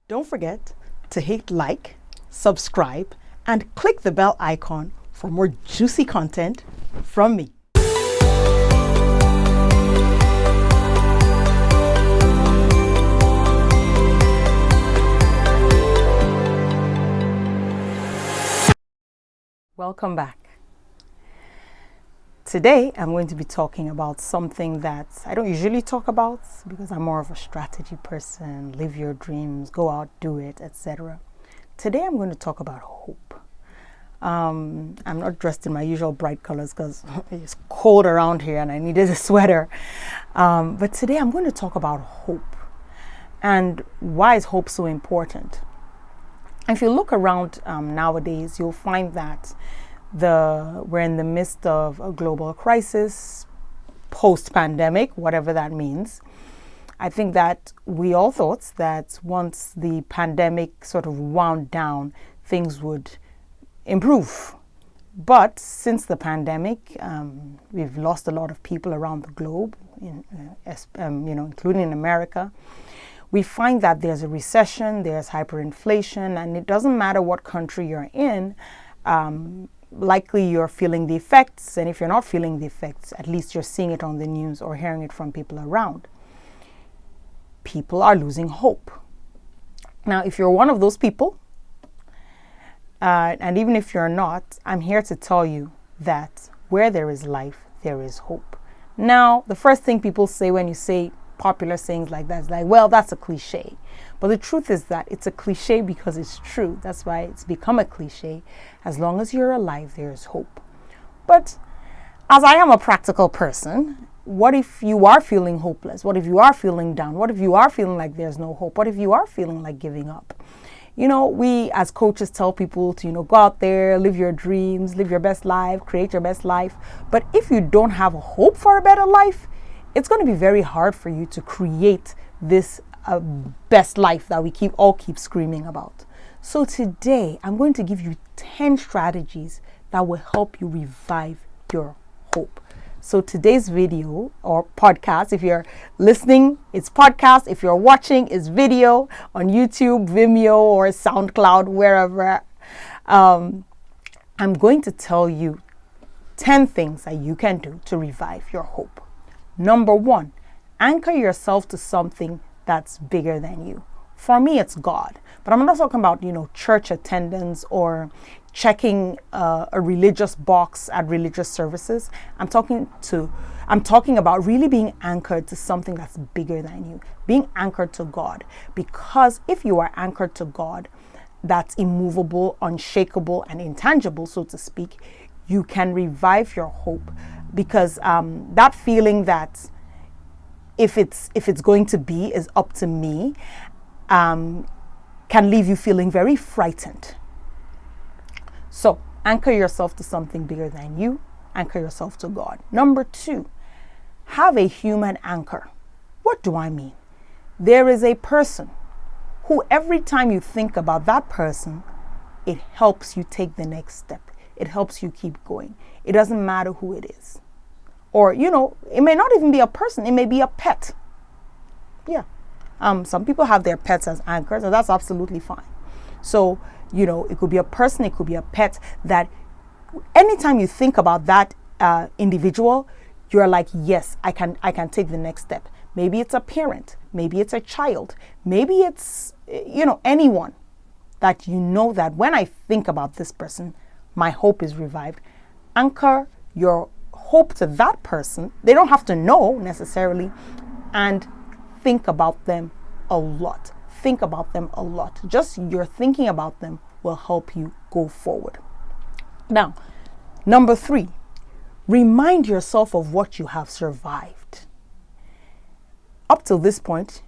Don't forget to hit like, subscribe, and click the bell icon for more juicy content from me. Welcome back. Today, I'm going to be talking about something that I don't usually talk about because I'm more of a strategy person, live your dreams, go out, do it, etc. Today, I'm going to talk about hope. I'm not dressed in my usual bright colors because it's cold around here and I needed a sweater. But today, I'm going to talk about hope and why is hope so important. If you look around nowadays, you'll find that we're in the midst of a global crisis, post-pandemic, whatever that means. I think that we all thought that once the pandemic sort of wound down, things would improve. But since the pandemic, we've lost a lot of people around the globe, including in America. We find that there's a recession, there's hyperinflation, and it doesn't matter what country you're in, likely you're feeling the effects. And if you're not feeling the effects, at least you're seeing it on the news or hearing it from people around. People are losing hope. Now, if you're one of those people, and even if you're not, I'm here to tell you that where there is life, there is hope. Now, the first thing people say when you say popular sayings like that is like, well, that's a cliche. But the truth is that it's a cliche because it's true. That's why it's become a cliche. As long as you're alive, there is hope. But as I am a practical person, what if you are feeling hopeless? What if you are feeling down? What if you are feeling like there's no hope? What if you are feeling like giving up? You know, we as coaches tell people to, go out there, live your dreams, live your best life, create your best life. But if you don't have a hope for a better life, it's going to be very hard for you to create this best life that we all keep screaming about. So today, I'm going to give you 10 strategies that will help you revive your hope. So today's video or podcast, if you're listening, it's podcast. If you're watching, it's video on YouTube, Vimeo, or SoundCloud, wherever. I'm going to tell you 10 things that you can do to revive your hope. Number 1, anchor yourself to something that's bigger than you. For me, it's God. But I'm not talking about, church attendance or checking a religious box at religious services. I'm talking about really being anchored to something that's bigger than you, being anchored to God. Because if you are anchored to God, that's immovable, unshakable, and intangible, so to speak, you can revive your hope. Because that feeling that if it's going to be is up to me, can leave you feeling very frightened. So anchor yourself to something bigger than you. Anchor yourself to God. Number 2, have a human anchor. What do I mean? There is a person who every time you think about that person, it helps you take the next step. It helps you keep going. It doesn't matter who it is. Or, it may not even be a person. It may be a pet. Yeah. Some people have their pets as anchors, and that's absolutely fine. So, it could be a person, it could be a pet that anytime you think about that individual, you're like, yes, I can take the next step. Maybe it's a parent. Maybe it's a child. Maybe it's, anyone that that when I think about this person, my hope is revived. Anchor your hope to that person. They don't have to know necessarily, and think about them a lot. Think about them a lot. Just your thinking about them will help you go forward. Now, number 3, remind yourself of what you have survived. Up till this point,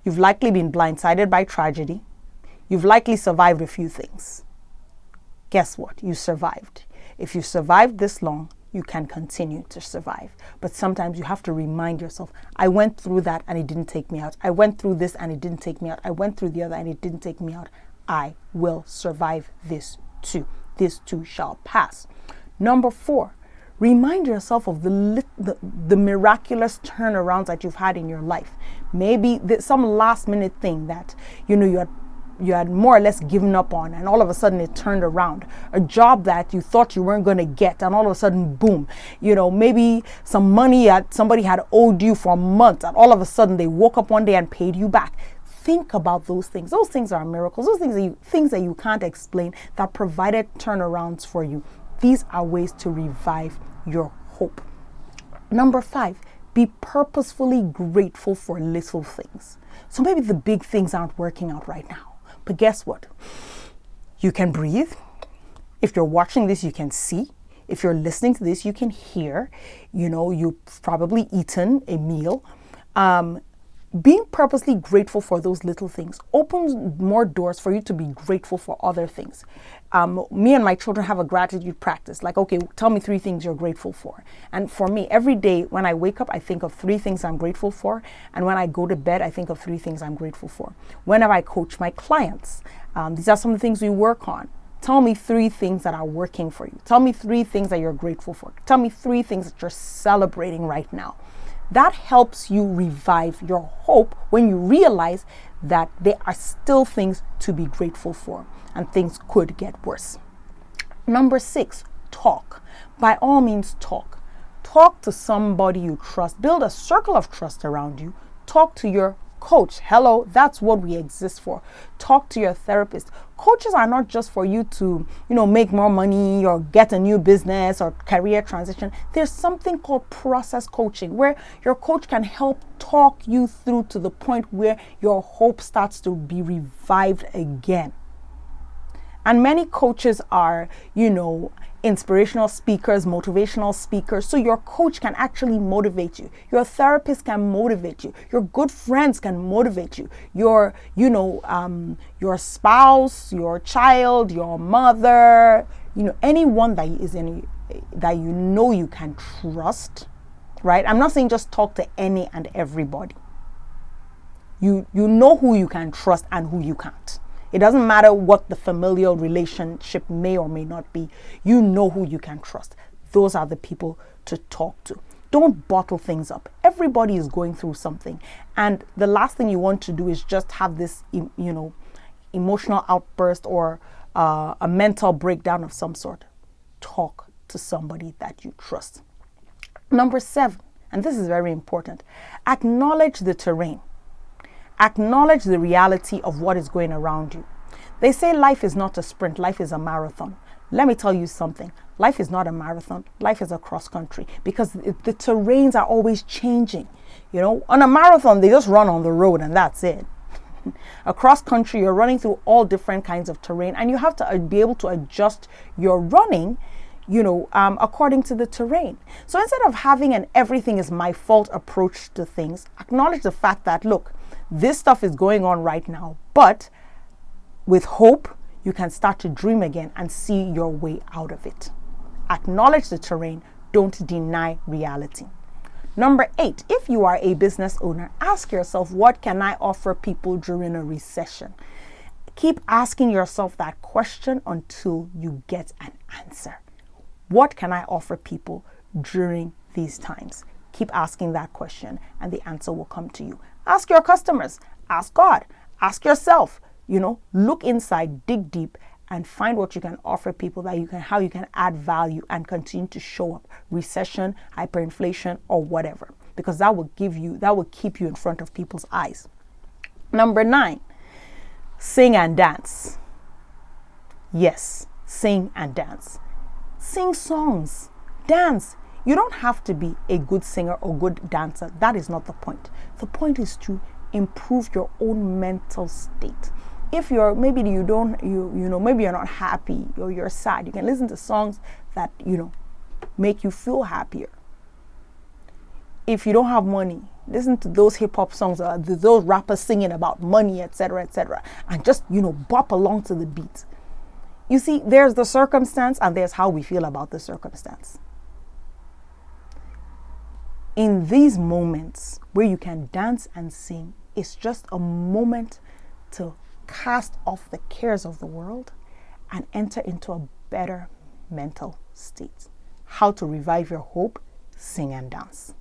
you've likely been blindsided by tragedy. You've likely survived a few things. Guess what? You survived. If you survived this long, you can continue to survive. But sometimes you have to remind yourself, I went through that and it didn't take me out. I went through this and it didn't take me out. I went through the other and it didn't take me out. I will survive this too. This too shall pass. Number 4, remind yourself of the miraculous turnarounds that you've had in your life. Maybe some last minute thing that, you had more or less given up on, and all of a sudden it turned around. A job that you thought you weren't going to get, and all of a sudden, boom. Maybe some money that somebody had owed you for a month, and all of a sudden they woke up one day and paid you back. Think about those things. Those things are miracles. Those things that you can't explain, that provided turnarounds for you. These are ways to revive your hope. Number 5, be purposefully grateful for little things. So maybe the big things aren't working out right now. But guess what? You can breathe. If you're watching this, you can see. If you're listening to this, you can hear. You've probably eaten a meal. Being purposely grateful for those little things opens more doors for you to be grateful for other things. Me and my children have a gratitude practice. Like, okay, tell me 3 things you're grateful for. And for me, every day when I wake up, I think of 3 things I'm grateful for. And when I go to bed, I think of 3 things I'm grateful for. Whenever I coach my clients, these are some of the things we work on. Tell me 3 things that are working for you. Tell me 3 things that you're grateful for. Tell me 3 things that you're celebrating right now. That helps you revive your hope when you realize that there are still things to be grateful for, and things could get worse. Number 6, talk. By all means, talk. Talk to somebody you trust. Build a circle of trust around you. Talk to your coach. Hello, that's what we exist for. Talk to your therapist. Coaches are not just for you to, make more money or get a new business or career transition. There's something called process coaching, where your coach can help talk you through to the point where your hope starts to be revived again. And many coaches are, inspirational speakers, motivational speakers. So your coach can actually motivate you. Your therapist can motivate you. Your good friends can motivate you. Your spouse, your child, your mother, anyone that is that you can trust, right? I'm not saying just talk to any and everybody. You know who you can trust and who you can't. It doesn't matter what the familial relationship may or may not be. You know who you can trust. Those are the people to talk to. Don't bottle things up. Everybody is going through something. And the last thing you want to do is just have this, emotional outburst or a mental breakdown of some sort. Talk to somebody that you trust. Number 7, and this is very important, acknowledge the terrain. Acknowledge the reality of what is going around you. They say life is not a sprint, life is a marathon. Let me tell you something. Life is not a marathon, life is a cross country, because the terrains are always changing. On a marathon, they just run on the road and that's it. Across country, you're running through all different kinds of terrain, and you have to be able to adjust your running according to the terrain. So instead of having an everything is my fault approach to things, acknowledge the fact that, look, this stuff is going on right now, but with hope, you can start to dream again and see your way out of it. Acknowledge the terrain. Don't deny reality. Number 8, if you are a business owner, ask yourself, what can I offer people during a recession? Keep asking yourself that question until you get an answer. What can I offer people during these times? Keep asking that question and the answer will come to you. Ask your customers, ask God, ask yourself, look inside, dig deep, and find what you can offer people, how you can add value and continue to show up. Recession, hyperinflation, or whatever, because that will keep you in front of people's eyes. Number 9, sing and dance. Yes, sing and dance. Sing songs, dance. You don't have to be a good singer or good dancer. That is not the point. The point is to improve your own mental state. If maybe you're not happy or you're sad, you can listen to songs that, make you feel happier. If you don't have money, listen to those hip hop songs or those rappers singing about money, etc., and just, bop along to the beat. You see, there's the circumstance and there's how we feel about the circumstance. In these moments where you can dance and sing, it's just a moment to cast off the cares of the world and enter into a better mental state. How to revive your hope? Sing and dance.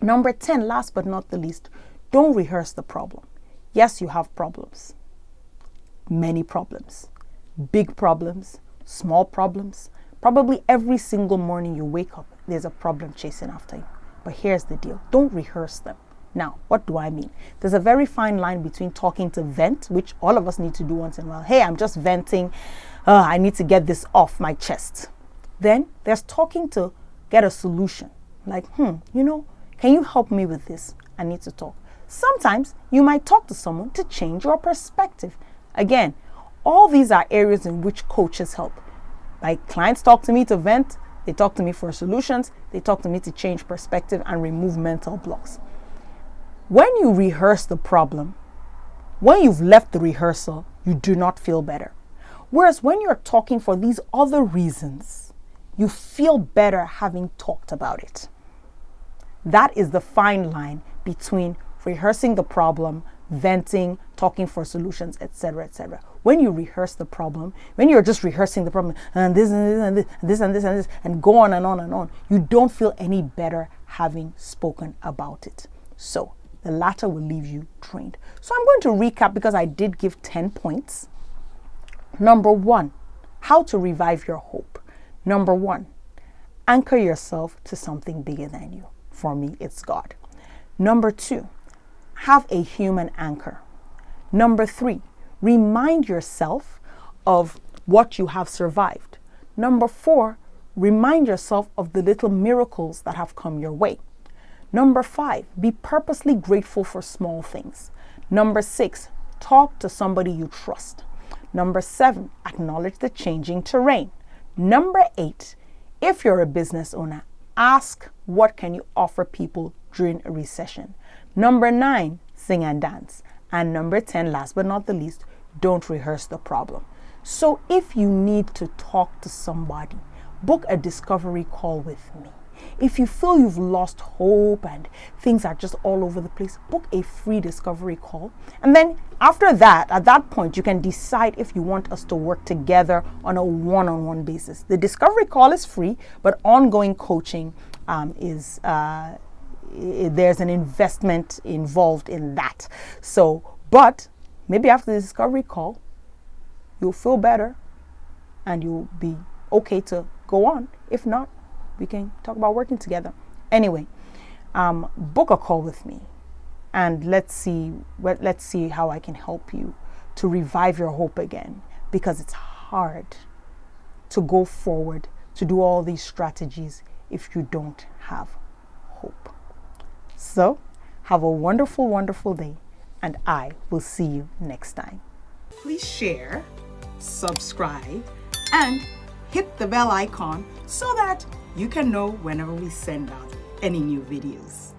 Number 10, last but not the least, Don't rehearse the problem. Yes, you have problems. Many problems. Big problems, small problems. Probably every single morning you wake up, there's a problem chasing after you. But here's the deal. Don't rehearse them. Now, what do I mean? There's a very fine line between talking to vent, which all of us need to do once in a while. Hey, I'm just venting. I need to get this off my chest. Then there's talking to get a solution. Like, can you help me with this? I need to talk. Sometimes you might talk to someone to change your perspective. Again, all these are areas in which coaches help. Like clients talk to me to vent, they talk to me for solutions, they talk to me to change perspective and remove mental blocks. When you rehearse the problem, when you've left the rehearsal, you do not feel better. Whereas when you're talking for these other reasons, you feel better having talked about it. That is the fine line between rehearsing the problem, venting, talking for solutions, etc., etc. When you rehearse the problem, when you're just rehearsing the problem, and this and this and this and this and this, and go on and on and on, you don't feel any better having spoken about it. So the latter will leave you drained. So I'm going to recap because I did give 10 points. Number 1, how to revive your hope. Number 1, anchor yourself to something bigger than you. For me, it's God. Number 2, have a human anchor. Number 3, remind yourself of what you have survived. Number 4, remind yourself of the little miracles that have come your way. Number 5, be purposely grateful for small things. Number 6, talk to somebody you trust. Number 7, acknowledge the changing terrain. Number 8, if you're a business owner, ask what can you offer people during a recession. Number 9, sing and dance. And number 10, last but not the least, don't rehearse the problem. So if you need to talk to somebody, book a discovery call with me. If you feel you've lost hope and things are just all over the place, book a free discovery call. And then after that, at that point, you can decide if you want us to work together on a one-on-one basis. The discovery call is free, but ongoing coaching there's an investment involved in that. So, but maybe after the discovery call, you'll feel better and you'll be okay to go on. If not, we can talk about working together. Anyway, book a call with me and let's see how I can help you to revive your hope again, because it's hard to go forward, to do all these strategies if you don't have hope. So have a wonderful, wonderful day, and I will see you next time. Please share, subscribe, and hit the bell icon so that you can know whenever we send out any new videos.